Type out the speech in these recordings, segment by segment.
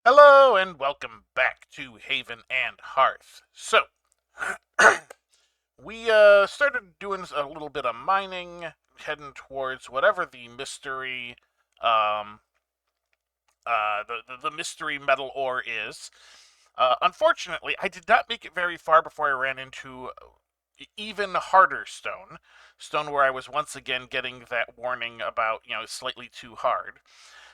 Hello and welcome back to Haven and Hearth. So, we started doing a little bit of mining, heading towards whatever the mystery, um, the mystery metal ore is. Unfortunately, I did not make it very far before I ran into even harder stone where I was once again getting that warning about, slightly too hard.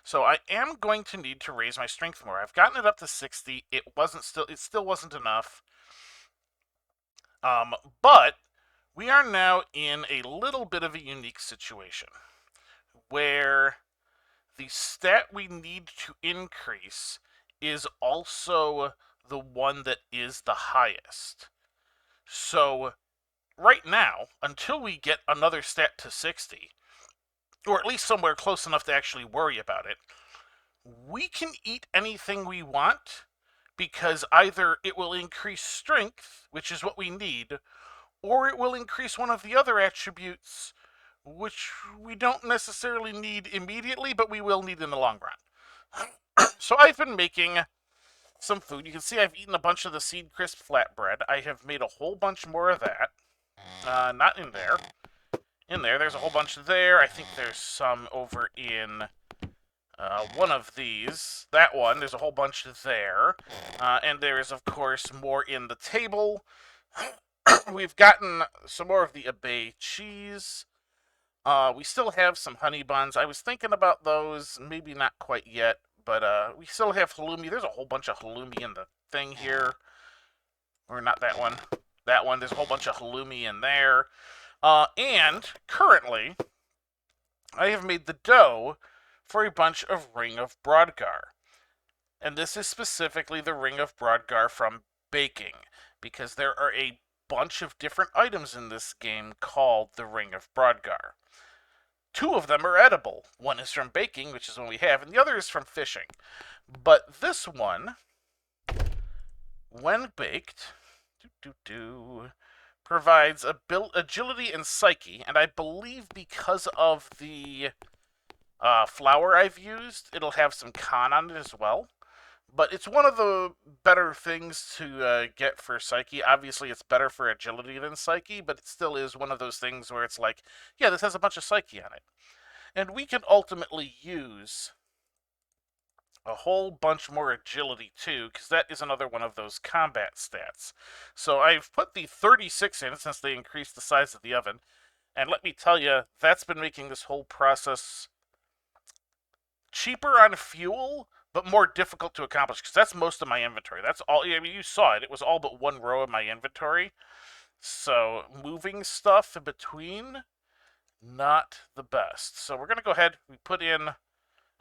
So I am going to need to raise my strength more. I've gotten it up to 60. It still wasn't enough. Um, but we are now in a little bit of a unique situation where the stat we need to increase is also the one that is the highest. So right now, until we get another stat to 60, or at least somewhere close enough to actually worry about it, we can eat anything we want because either it will increase strength, which is what we need, or it will increase one of the other attributes, which we don't necessarily need immediately, but we will need in the long run. So I've been making some food. You can see I've eaten a bunch of the seed crisp flatbread. I have made a whole bunch more of that. Not in there. In there, there's a whole bunch there. I think there's some over in one of these. That one, there's a whole bunch there. And there is, of course, more in the table. We've gotten some more of the Abbey cheese. We still have some honey buns. I was thinking about those, maybe not quite yet, but we still have halloumi. There's a whole bunch of halloumi in the thing here. Or not that one. That one, there's a whole bunch of halloumi in there. And currently, I have made the dough for a bunch of Ring of Brodgar. And this is specifically the Ring of Brodgar from baking, because there are a bunch of different items in this game called the Ring of Brodgar. Two of them are edible. One is from baking, which is one we have, and the other is from fishing. But this one, when baked, provides agility and psyche, and I believe because of the flour I've used, it'll have some con on it as well. But it's one of the better things to get for Psyche. Obviously, it's better for agility than Psyche, but it still is one of those things where it's like, yeah, this has a bunch of Psyche on it. And we can ultimately use a whole bunch more agility, too, because that is another one of those combat stats. So I've put the 36 in since they increased the size of the oven. And let me tell you, that's been making this whole process cheaper on fuel, but more difficult to accomplish, because that's most of my inventory. That's all. I mean, you saw it. It was all but one row of my inventory. So moving stuff in between, not the best. So we're going to go ahead. We put in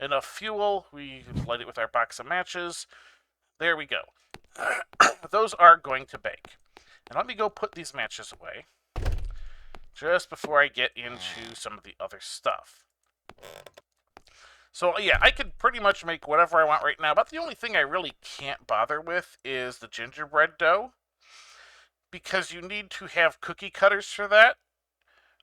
enough fuel. We light it with our box of matches. There we go. Those are going to bake. And let me go put these matches away just before I get into some of the other stuff. So, yeah, I could pretty much make whatever I want right now, but the only thing I really can't bother with is the gingerbread dough, because you need to have cookie cutters for that,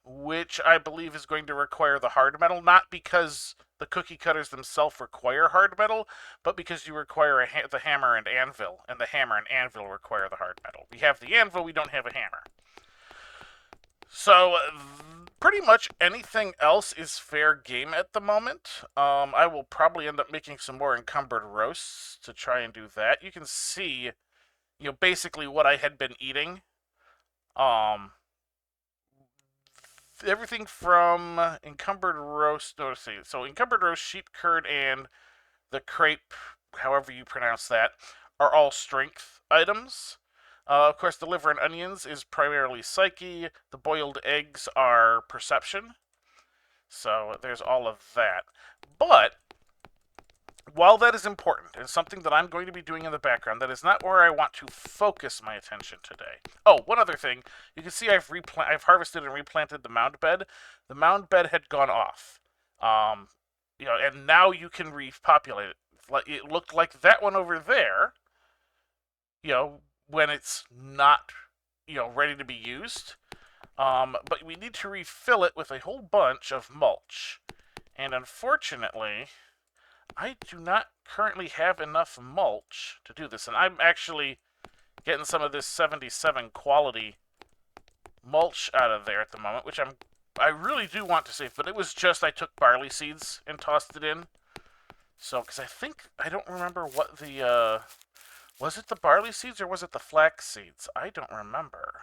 which I believe is going to require the hard metal, not because the cookie cutters themselves require hard metal, but because you require the hammer and anvil, and the hammer and anvil require the hard metal. We have the anvil, we don't have a hammer. So, pretty much anything else is fair game at the moment. I will probably end up making some more encumbered roasts to try and do that. You can see, basically what I had been eating. Everything from encumbered roast, so encumbered roast, sheep curd, and the crepe, however you pronounce that, are all strength items. Of course, the liver and onions is primarily psyche. The boiled eggs are perception. So there's all of that. But while that is important and something that I'm going to be doing in the background, that is not where I want to focus my attention today. Oh, one other thing. You can see I've harvested and replanted the mound bed. The mound bed had gone off. And now you can repopulate it. It looked like that one over there, when it's not, ready to be used. But we need to refill it with a whole bunch of mulch. And unfortunately, I do not currently have enough mulch to do this, and I'm actually getting some of this 77 quality mulch out of there at the moment, which I really do want to save, but it was just I took barley seeds and tossed it in. So, because I don't remember what the, was it the barley seeds or was it the flax seeds? I don't remember.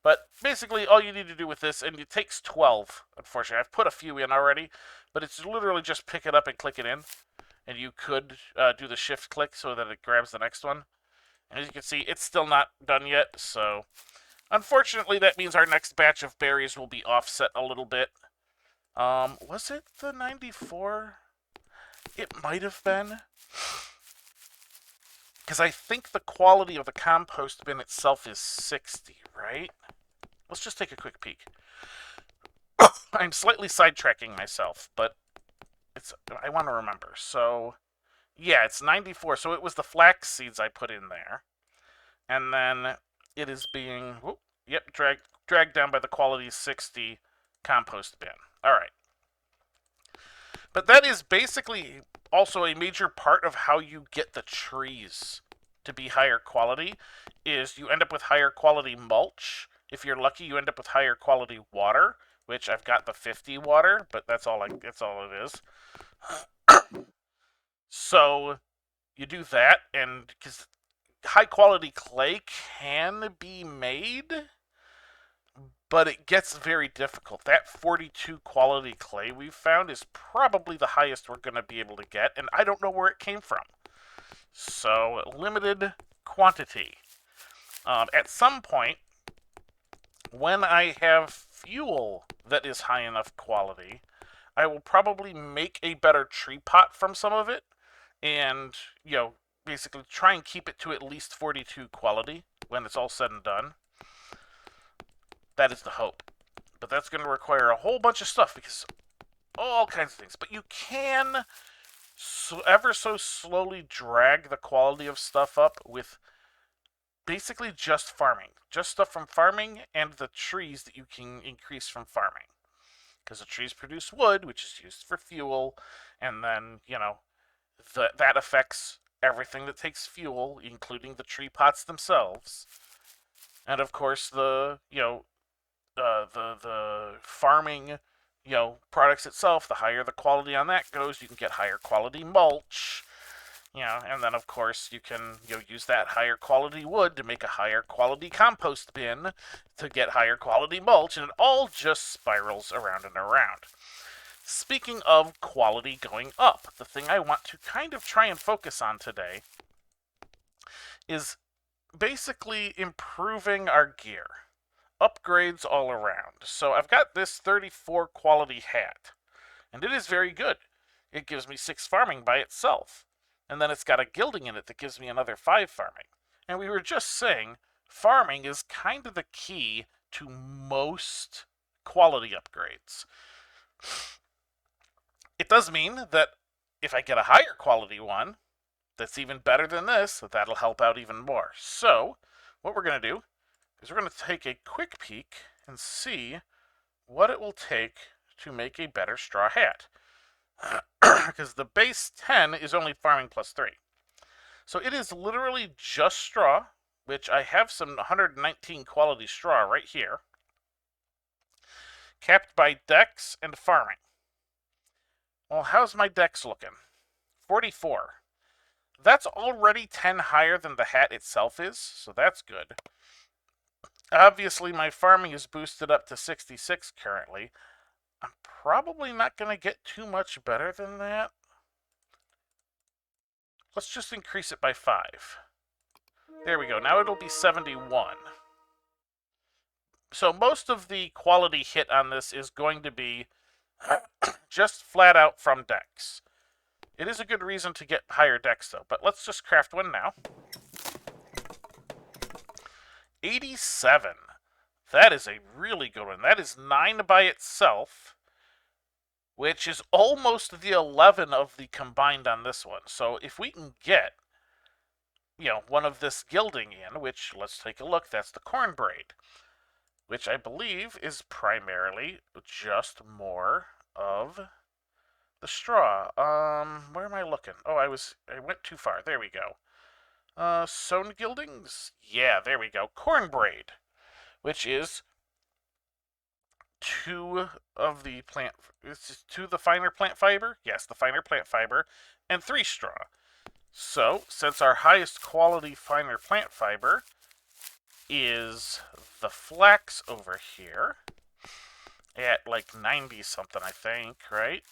But basically, all you need to do with this, and it takes 12, unfortunately. I've put a few in already, but it's literally just pick it up and click it in. And you could do the shift click so that it grabs the next one. And as you can see, it's still not done yet, so unfortunately that means our next batch of berries will be offset a little bit. Was it the 94? It might have been. Because I think the quality of the compost bin itself is 60, right? Let's just take a quick peek. I'm slightly sidetracking myself, but I want to remember. So, yeah, it's 94. So it was the flax seeds I put in there. And then it is being, dragged down by the quality 60 compost bin. All right. But that is basically also a major part of how you get the trees to be higher quality, is you end up with higher quality mulch. If you're lucky, you end up with higher quality water, which I've got the 50 water, but that's all it is. So you do that, and because high quality clay can be made, but it gets very difficult. That 42 quality clay we've found is probably the highest we're going to be able to get, and I don't know where it came from. So, limited quantity. At some point, when I have fuel that is high enough quality, I will probably make a better tree pot from some of it, and, basically try and keep it to at least 42 quality when it's all said and done. That is the hope. But that's going to require a whole bunch of stuff, because all kinds of things. But you can ever so slowly drag the quality of stuff up with basically just farming. Just stuff from farming and the trees that you can increase from farming. Because the trees produce wood, which is used for fuel, and then, that affects everything that takes fuel, including the tree pots themselves. And of course, the farming, products itself, the higher the quality on that goes, you can get higher quality mulch. And then of course you can use that higher quality wood to make a higher quality compost bin to get higher quality mulch, and it all just spirals around and around. Speaking of quality going up, the thing I want to kind of try and focus on today is basically improving our gear. Upgrades all around. So I've got this 34 quality hat, and it is very good. It gives me 6 farming by itself. And then it's got a gilding in it that gives me another 5 farming. And we were just saying, farming is kind of the key to most quality upgrades. It does mean that if I get a higher quality one that's even better than this, that'll help out even more. So, what we're going to do is we're going to take a quick peek and see what it will take to make a better straw hat. Because the base 10 is only farming plus 3. So it is literally just straw, which I have some 119 quality straw right here, capped by decks and farming. Well, how's my decks looking? 44. That's already 10 higher than the hat itself is, so that's good. Obviously, my farming is boosted up to 66 currently. I'm probably not going to get too much better than that. Let's just increase it by 5. There we go. Now it'll be 71. So most of the quality hit on this is going to be just flat out from decks. It is a good reason to get higher decks, though. But let's just craft one now. 87. That is a really good one. That is 9 by itself, which is almost the 11 of the combined on this one. So if we can get, one of this gilding in, which, let's take a look, that's the corn braid, which I believe is primarily just more of The straw. Where am I looking? Oh, I went too far. There we go. Sewn gildings? Yeah, there we go. Corn braid, which is two of the plant. It's two the finer plant fiber. Yes, the finer plant fiber, and 3 straw. So, since our highest quality finer plant fiber is the flax over here at like 90 something, I think, right?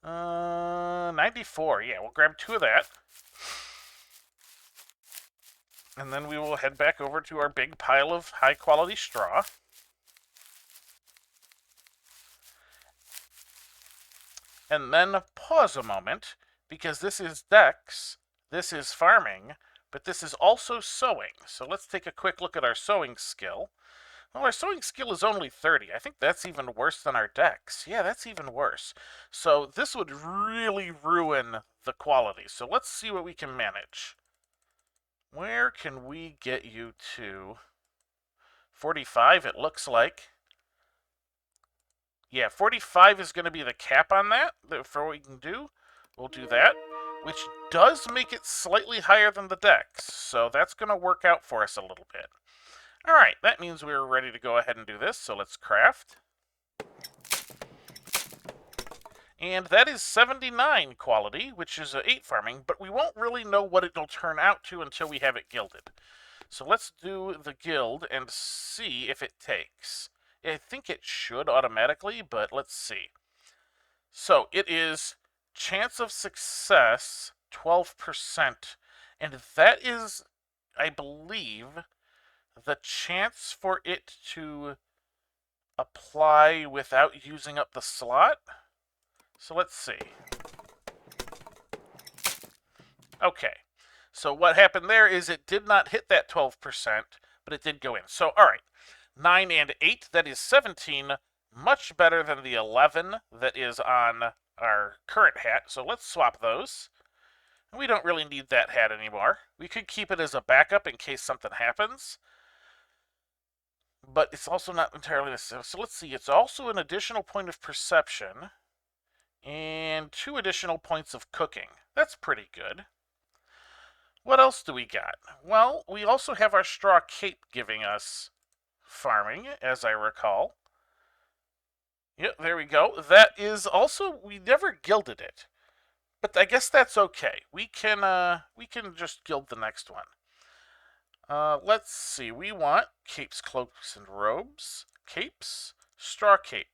94. Yeah, we'll grab 2 of that. And then we will head back over to our big pile of high-quality straw. And then pause a moment, because this is decks, this is farming, but this is also sewing. So let's take a quick look at our sewing skill. Well, our sewing skill is only 30. I think that's even worse than our decks. Yeah, that's even worse. So this would really ruin the quality. So let's see what we can manage. Where can we get you to? 45, it looks like. Yeah, 45 is going to be the cap on that for what we can do. We'll do that, which does make it slightly higher than the decks. So that's going to work out for us a little bit. All right, that means we're ready to go ahead and do this. So let's craft. And that is 79 quality, which is 8 farming, but we won't really know what it'll turn out to until we have it gilded. So let's do the guild and see if it takes. I think it should automatically, but let's see. So it is chance of success 12%, and that is, I believe, the chance for it to apply without using up the slot. So let's see. Okay, so what happened there is it did not hit that 12%, but it did go in. So, all right, 9 and 8, that is 17, much better than the 11 that is on our current hat. So let's swap those. We don't really need that hat anymore. We could keep it as a backup in case something happens, but it's also not entirely necessary. So let's see, it's also an additional point of perception and 2 additional points of cooking. That's pretty good. What else do we got? Well, we also have our straw cape giving us farming, as I recall. Yep, there we go. That is also, we never gilded it, but I guess that's okay. We can just gild the next one. Let's see. We want capes, cloaks, and robes. Capes, straw cape.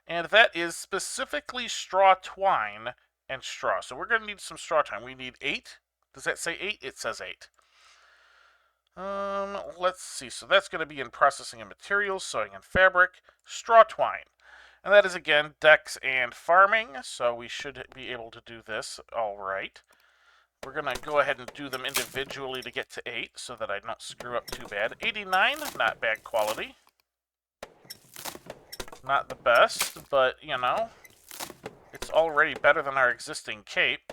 And that is specifically straw twine and straw. So we're going to need some straw twine. We need 8. Does that say 8? It says 8. Let's see. So that's going to be in processing and materials, sewing and fabric, straw twine. And that is, again, decks and farming. So we should be able to do this all right. We're going to go ahead and do them individually to get to 8 so that I don't screw up too bad. 89, not bad quality. Not the best, but, you know, it's already better than our existing cape.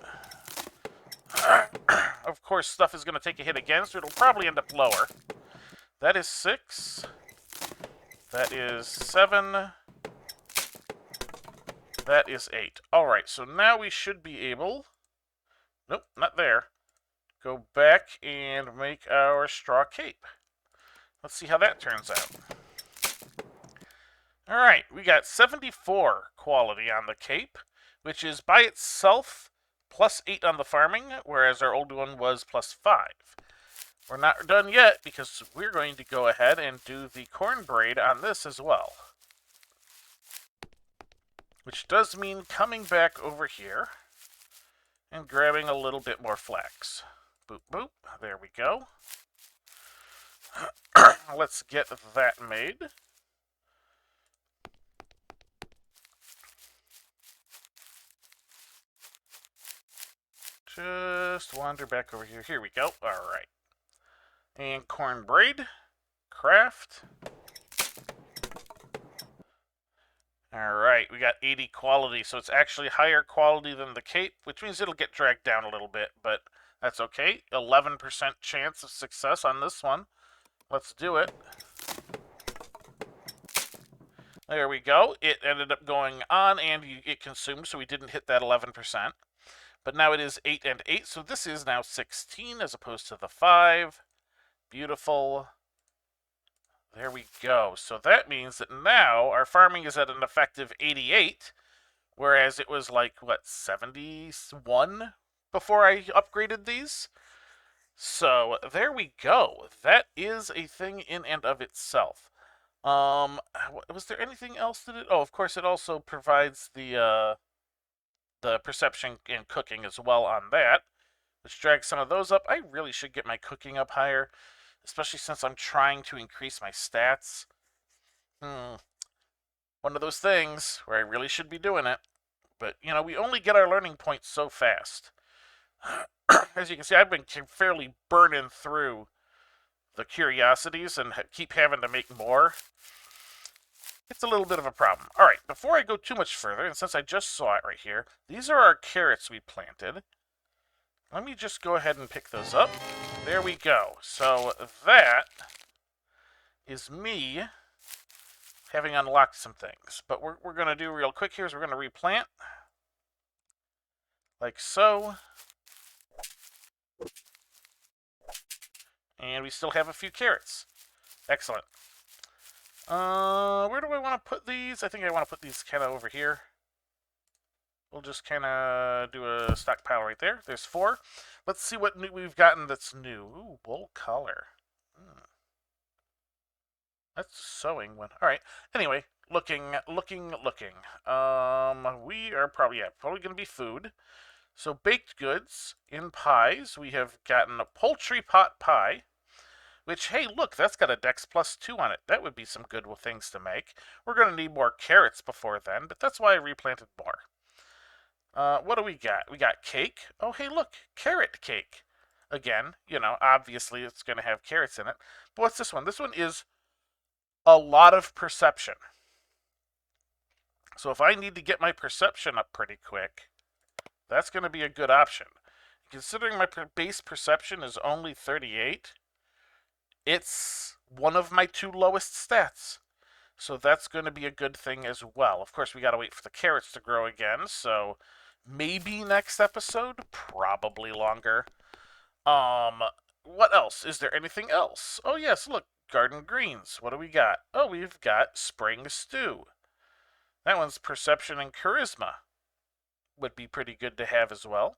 Of course, stuff is going to take a hit again, so it'll probably end up lower. That is 6. That is 7. That is 8. All right, so now we should be able... Nope, not there. Go back and make our straw cape. Let's see how that turns out. All right, we got 74 quality on the cape, which is by itself plus 8 on the farming, whereas our old one was plus 5. We're not done yet because we're going to go ahead and do the corn braid on this as well. Which does mean coming back over here and grabbing a little bit more flax. Boop, boop. There we go. Let's get that made. Just wander back over here. Here we go. All right. And corn braid. Craft. All right. We got 80 quality, so it's actually higher quality than the cape, which means it'll get dragged down a little bit, but that's okay. 11% chance of success on this one. Let's do it. There we go. It ended up going on and it consumed, so we didn't hit that 11%. But now it is 8 and 8, so this is now 16 as opposed to the 5. Beautiful. There we go. So that means that now our farming is at an effective 88, whereas it was like, what, 71 before I upgraded these? So there we go. That is a thing in and of itself. Was there anything else that it? Oh, of course, it also provides the perception and cooking as well on that, which drags some of those up. I really should get my cooking up higher, especially since I'm trying to increase my stats. One of those things where I really should be doing it, but you know, we only get our learning points so fast. As you can see, I've been fairly burning through the curiosities and keep having to make more. It's a little bit of a problem. All right, before I go too much further, and since I just saw it right here, these are our carrots we planted. Let me just go ahead and pick those up. There we go. So that is me having unlocked some things. But we're going to do real quick here is we're going to replant. Like so. And we still have a few carrots. Excellent. Where do I want to put these? I think I want to put these kind of over here. We'll just kind of do a stockpile right there. There's 4. Let's see what new we've gotten that's new. Ooh, wool collar. That's a sewing one. All right. Anyway, looking. We are probably going to be food. So baked goods in pies. We have gotten a poultry pot pie. Which, hey, look, that's got a Dex +2 on it. That would be some good things to make. We're going to need more carrots before then, but that's why I replanted more. What do we got? We got cake. Oh, hey, look, carrot cake. Again, you know, obviously it's going to have carrots in it. But what's this one? This one is a lot of perception. So if I need to get my perception up pretty quick, that's going to be a good option. Considering my base perception is only 38, it's one of my 2 lowest stats. So that's going to be a good thing as well. Of course, we got to wait for the carrots to grow again, so maybe next episode, probably longer. What else? Is there anything else? Oh, yes, look, garden greens. What do we got? Oh, we've got spring stew. That one's perception and charisma. Would be pretty good to have as well.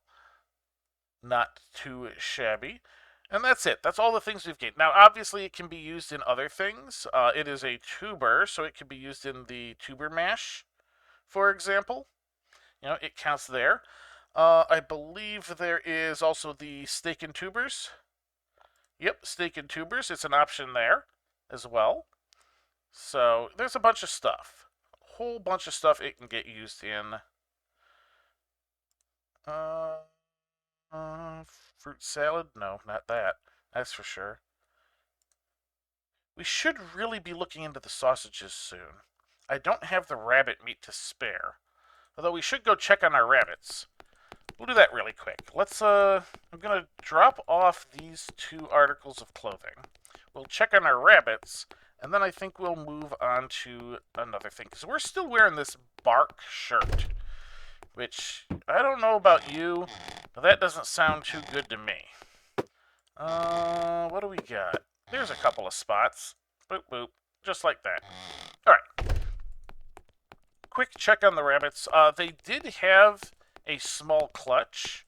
Not too shabby. And that's it. That's all the things we've gained. Now, obviously, it can be used in other things. It is a tuber, so it can be used in the tuber mash, for example. You know, it counts there. I believe there is also the steak and tubers. Yep, steak and tubers. It's an option there as well. So there's a bunch of stuff. A whole bunch of stuff it can get used in. Fruit salad? No, not that. That's for sure. We should really be looking into the sausages soon. I don't have the rabbit meat to spare. Although we should go check on our rabbits. We'll do that really quick. I'm going to drop off these 2 articles of clothing. We'll check on our rabbits, and then I think we'll move on to another thing. Because we're still wearing this bark shirt. Which, I don't know about you, but that doesn't sound too good to me. What do we got? There's a couple of spots. Boop, boop. Just like that. Alright. Quick check on the rabbits. They did have a small clutch,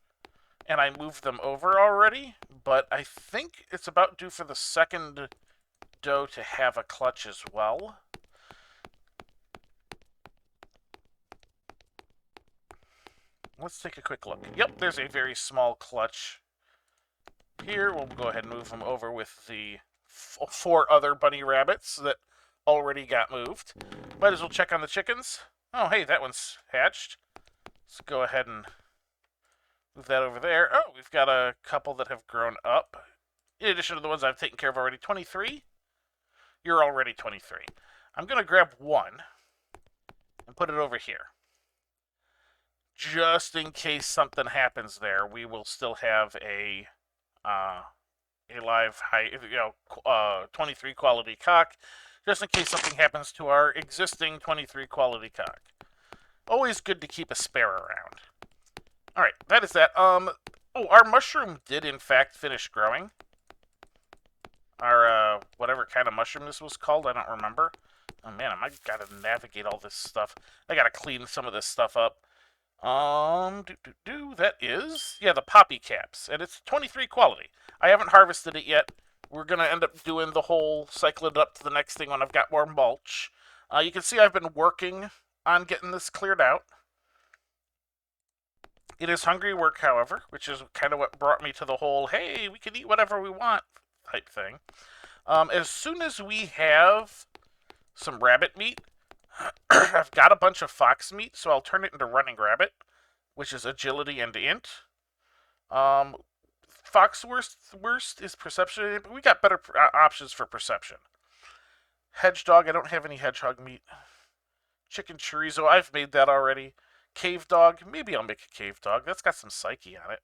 and I moved them over already, but I think it's about due for the second doe to have a clutch as well. Let's take a quick look. Yep, there's a very small clutch here. We'll go ahead and move them over with the 4 other bunny rabbits that already got moved. Might as well check on the chickens. Oh, hey, that one's hatched. Let's go ahead and move that over there. Oh, we've got a couple that have grown up. In addition to the ones I've taken care of already. 23? You're already 23. I'm going to grab one and put it over here. Just in case something happens there, we will still have a live high, 23 quality cock just in case something happens to our existing 23 quality cock. Always good to keep a spare around. All right, that is that. Oh, our mushroom did in fact finish growing. Our whatever kind of mushroom this was called, I don't remember. Oh man, I gotta navigate all this stuff. I gotta clean some of this stuff up. That is, yeah, the poppy caps, and it's 23 quality. I haven't harvested it yet. We're gonna end up doing the whole cycle it up to the next thing when I've got more mulch. You can see I've been working on getting this cleared out. It is hungry work, however, which is kind of what brought me to the whole, hey, we can eat whatever we want type thing. As soon as we have some rabbit meat, I've got a bunch of fox meat, so I'll turn it into running rabbit, which is agility and int. Fox worst is perception, but we got better options for perception. Hedgehog, I don't have any hedgehog meat. Chicken chorizo, I've made that already. Cave dog, maybe I'll make a cave dog. That's got some psyche on it.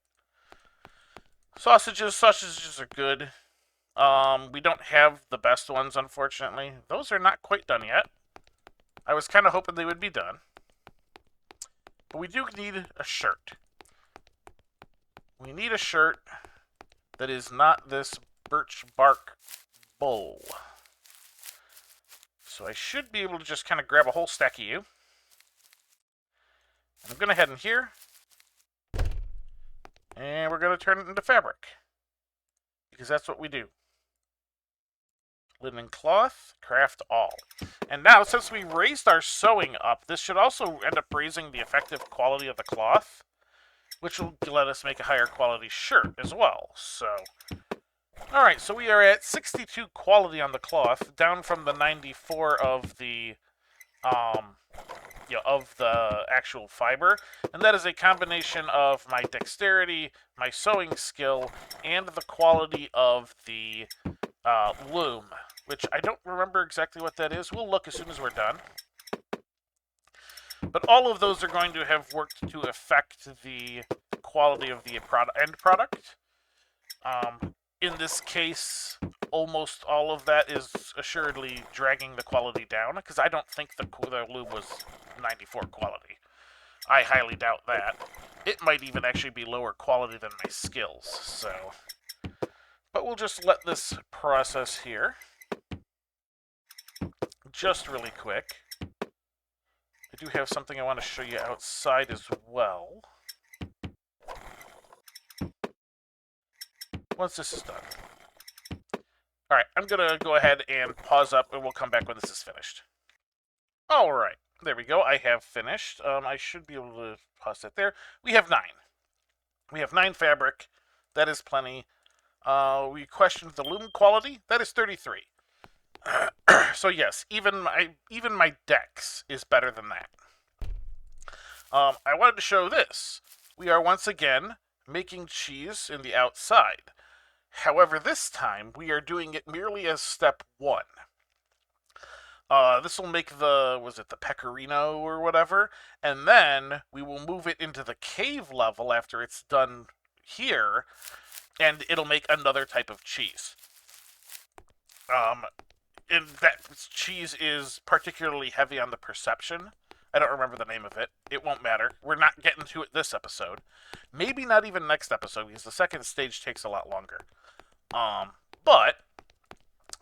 Sausages are good. We don't have the best ones, unfortunately. Those are not quite done yet. I was kind of hoping they would be done. But we do need a shirt. We need a shirt that is not this birch bark bull. So I should be able to just kind of grab a whole stack of you. And I'm going to head in here. And we're going to turn it into fabric. Because that's what we do. Linen cloth, craft all. And now, since we raised our sewing up, this should also end up raising the effective quality of the cloth, which will let us make a higher quality shirt as well. So, alright, so we are at 62 quality on the cloth, down from the 94 of the, of the actual fiber. And that is a combination of my dexterity, my sewing skill, and the quality of the loom, which I don't remember exactly what that is. We'll look as soon as we're done. But all of those are going to have worked to affect the quality of the end product. In this case, almost all of that is assuredly dragging the quality down, because I don't think the loom was 94 quality. I highly doubt that. It might even actually be lower quality than my skills, so... But we'll just let this process here. Just really quick. I do have something I want to show you outside as well. Once this is done. Alright, I'm going to go ahead and pause up, and we'll come back when this is finished. Alright, there we go. I have finished. I should be able to pause that there. We have 9. We have 9 fabric. That is plenty. We questioned the loom quality. That is 33. So yes, even my dex is better than that. I wanted to show this. We are once again making cheese in the outside. However, this time we are doing it merely as step 1. This will make the pecorino or whatever, and then we will move it into the cave level after it's done here, and it'll make another type of cheese. And that cheese is particularly heavy on the perception. I don't remember the name of it. It won't matter. We're not getting to it this episode. Maybe not even next episode, because the second stage takes a lot longer. But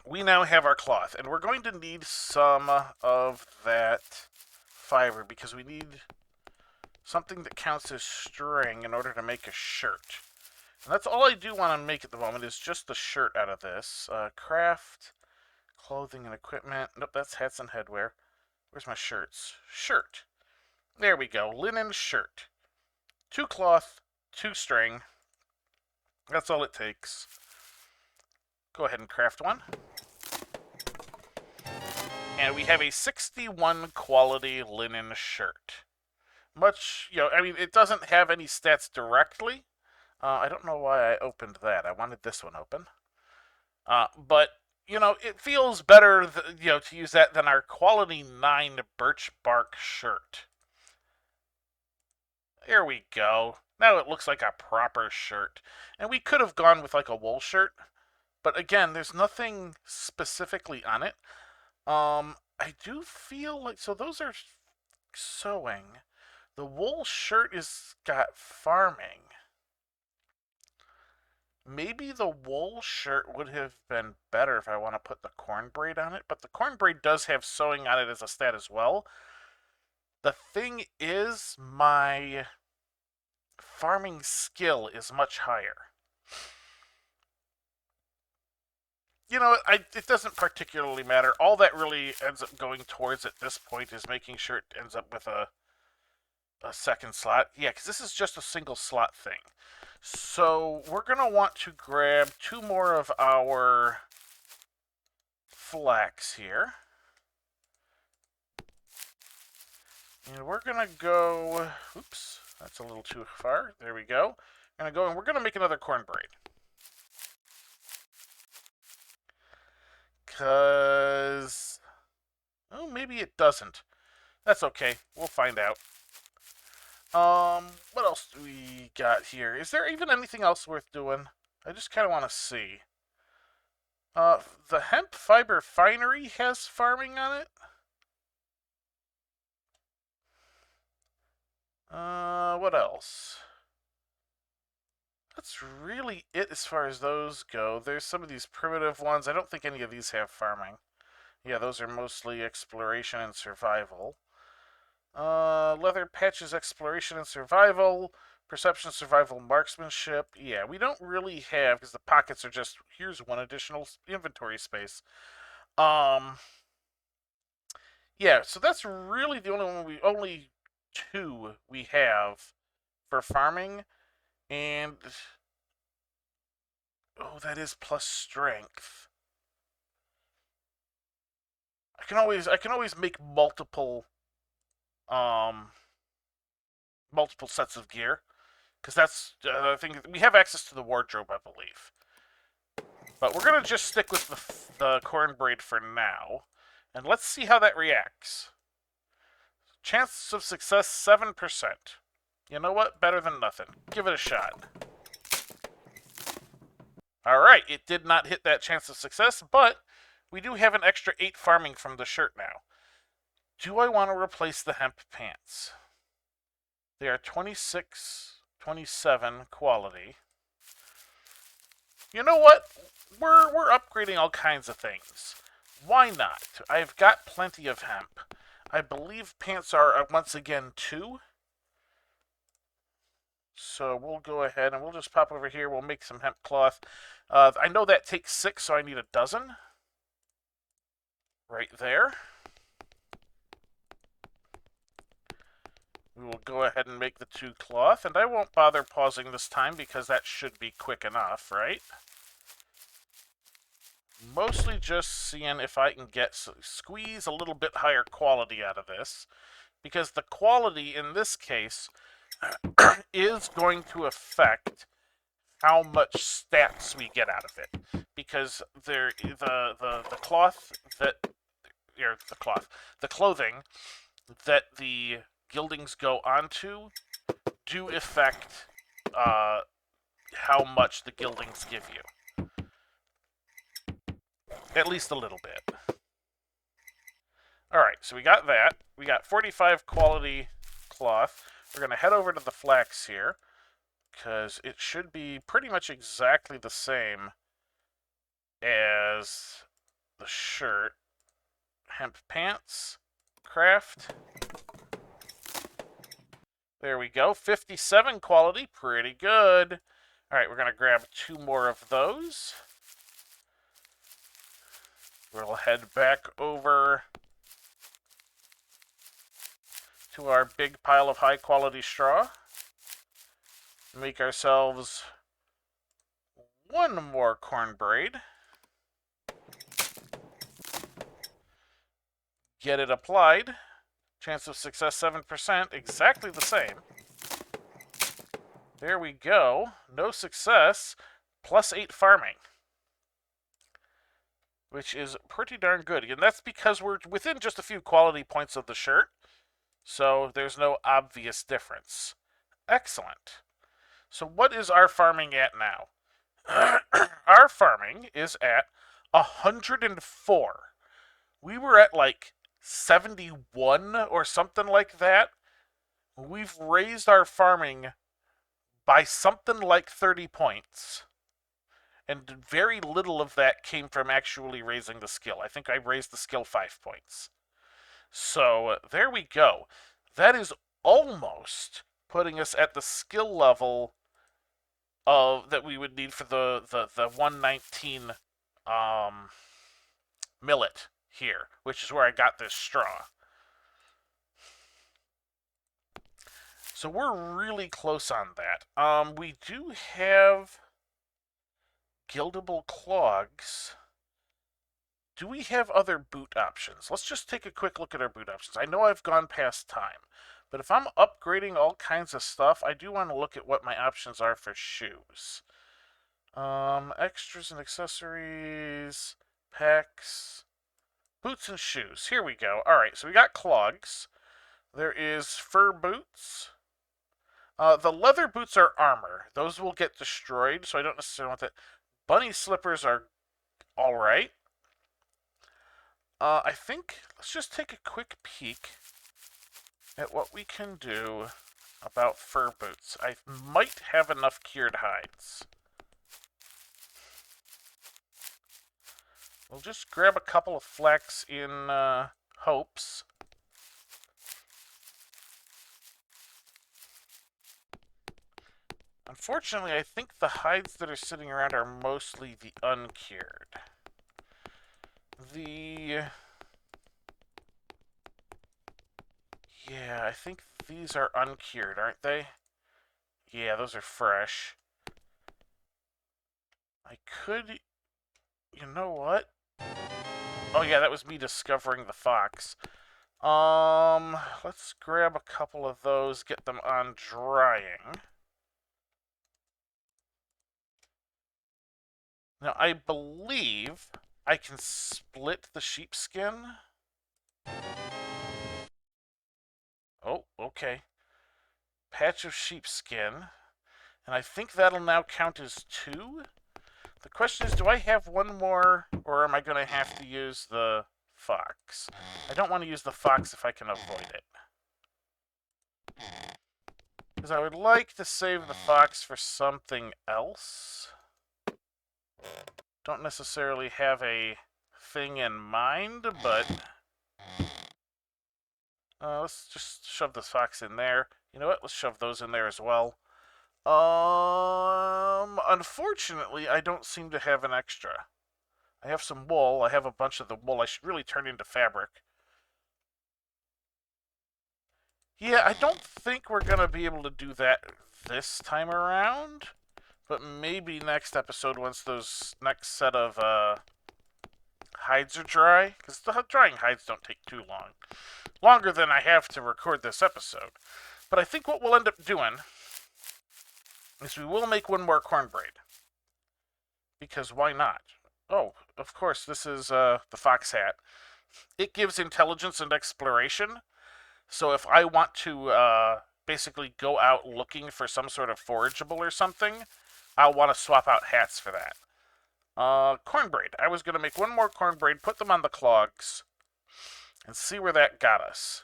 we now have our cloth, and we're going to need some of that fiber, because we need something that counts as string in order to make a shirt. And that's all I do want to make at the moment, is just the shirt out of this. Craft, clothing and equipment. Nope, that's hats and headwear. Where's my shirts? Shirt. There we go. Linen shirt. 2 cloth, 2 string. That's all it takes. Go ahead and craft one. And we have a 61 quality linen shirt. Much, I mean, it doesn't have any stats directly. I don't know why I opened that. I wanted this one open. But, it feels better, to use that than our quality 9 birch bark shirt. There we go. Now it looks like a proper shirt. And we could have gone with like a wool shirt. But again, there's nothing specifically on it. I do feel like, so those are sewing. The wool shirt is got farming. Maybe the wool shirt would have been better if I want to put the corn braid on it, but the corn braid does have sewing on it as a stat as well. The thing is, my farming skill is much higher. You know, it doesn't particularly matter. All that really ends up going towards at this point is making sure it ends up with a second slot. Yeah, because this is just a single slot thing. So we're going to want to grab 2 more of our flax here. And we're going to go... Oops, that's a little too far. There we go. We're going to go and we're going to make another corn braid. Because... Oh, maybe it doesn't. That's okay. We'll find out. What else do we got here? Is there even anything else worth doing? I just kind of want to see. The hemp fiber finery has farming on it. What else? That's really it as far as those go. There's some of these primitive ones. I don't think any of these have farming. Yeah, those are mostly exploration and survival. Leather patches, exploration and survival. Perception, survival, marksmanship. Yeah, we don't really have, because the pockets are just, here's 1 additional inventory space. Yeah, so that's really the only 2 we have for farming. And oh, that is plus strength. I can always make multiple sets of gear, because that's I think we have access to the wardrobe, I believe. But we're gonna just stick with the corn braid for now, and let's see how that reacts. Chance of success 7%. You know what? Better than nothing. Give it a shot. Alright, it did not hit that chance of success, but we do have an extra 8 farming from the shirt now. Do I want to replace the hemp pants? They are 26, 27 quality. You know what? We're upgrading all kinds of things. Why not? I've got plenty of hemp. I believe pants are, once again, 2. So we'll go ahead and we'll just pop over here. We'll make some hemp cloth. I know that takes 6, so I need a dozen. Right there. We will go ahead and make the 2 cloth, and I won't bother pausing this time because that should be quick enough, right? Mostly just seeing if I can squeeze a little bit higher quality out of this, because the quality in this case is going to affect how much stats we get out of it, because the clothing that the gildings go onto do affect how much the gildings give you. At least a little bit. Alright, so we got that. We got 45 quality cloth. We're going to head over to the flax here, because it should be pretty much exactly the same as the shirt. Hemp pants. Craft. There we go. 57 quality. Pretty good. Alright, we're going to grab 2 more of those. We'll head back over to our big pile of high-quality straw. Make ourselves 1 more corn braid. Get it applied. Chance of success 7%, exactly the same. There we go. No success, plus 8 farming. Which is pretty darn good. And that's because we're within just a few quality points of the shirt. So there's no obvious difference. Excellent. So what is our farming at now? Our farming is at 104, we were at like 71 or something like that. We've raised our farming by something like 30 points. And very little of that came from actually raising the skill. I think I raised the skill 5 points. So there we go. That is almost putting us at the skill level of that we would need for the 119 millet here, which is where I got this straw. So we're really close on that. We do have gildable clogs. Do we have other boot options? Let's just take a quick look at our boot options. I know I've gone past time, but if I'm upgrading all kinds of stuff, I do want to look at what my options are for shoes. Extras and accessories, packs, boots and shoes. Here we go. All right, so we got clogs. There is fur boots. The leather boots are armor. Those will get destroyed, so I don't necessarily want that. Bunny slippers are all right. I think let's just take a quick peek at what we can do about fur boots. I might have enough cured hides. We'll just grab a couple of flax in hopes. Unfortunately, I think the hides that are sitting around are mostly the uncured. Yeah, I think these are uncured, aren't they? Yeah, those are fresh. I could... You know what? Oh yeah, that was me discovering the fox. Let's grab a couple of those, get them on drying. Now, I believe I can split the sheepskin. Oh, okay. Patch of sheepskin. And I think that'll now count as 2. The question is, do I have one more, or am I going to have to use the fox? I don't want to use the fox if I can avoid it. Because I would like to save the fox for something else. Don't necessarily have a thing in mind, but... let's just shove the fox in there. You know what? Let's shove those in there as well. Unfortunately, I don't seem to have an extra. I have some wool. I have a bunch of the wool. I should really turn into fabric. Yeah, I don't think we're going to be able to do that this time around. But maybe next episode, once those next set of hides are dry. Because the drying hides don't take too long. Longer than I have to record this episode. But I think what we'll end up doing is we will make one more cornbraid. Because why not? Oh, of course, this is the fox hat. It gives intelligence and exploration. So if I want to basically go out looking for some sort of forageable or something, I'll want to swap out hats for that. Cornbraid. I was going to make one more cornbraid, put them on the clogs, and see where that got us.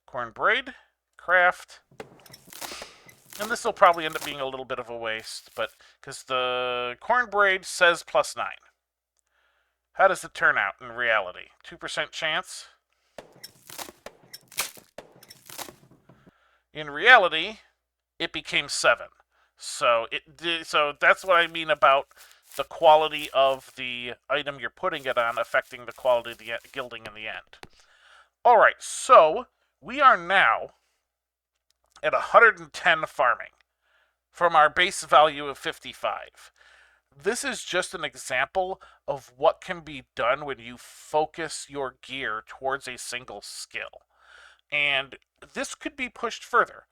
Cornbraid, craft, and this will probably end up being a little bit of a waste, but because the cornbraid says +9. How does it turn out in reality? 2% chance? In reality, it became 7. So that's what I mean about the quality of the item you're putting it on affecting the quality of the gilding in the end. All right, so we are now at 110 farming from our base value of 55. This is just an example of what can be done when you focus your gear towards a single skill. And this could be pushed further,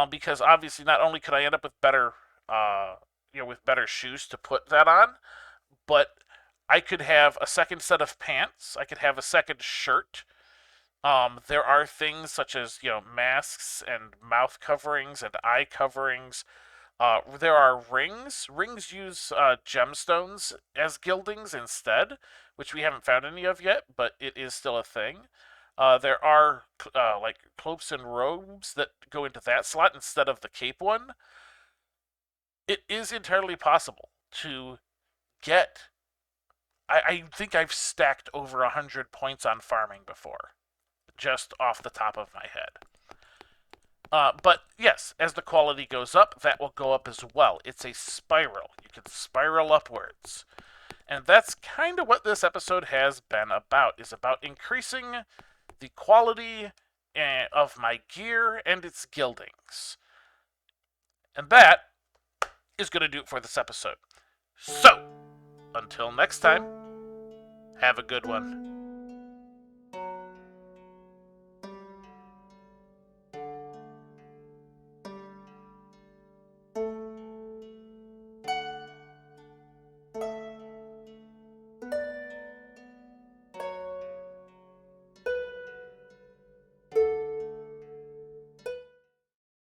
because obviously not only could I end up with better, with better shoes to put that on, but I could have a second set of pants. I could have a second shirt. There are things such as masks and mouth coverings and eye coverings There are rings. Rings use gemstones as gildings instead, which we haven't found any of yet, but it is still a thing. There are like cloaks and robes that go into that slot instead of the cape one. It is entirely possible to get. I think I've stacked over 100 points on farming before, just off the top of my head. But yes, as the quality goes up, that will go up as well. It's a spiral. You can spiral upwards. And that's kind of what this episode has been about, is about increasing the quality of my gear and its gildings. And that is going to do it for this episode. So, until next time, have a good one.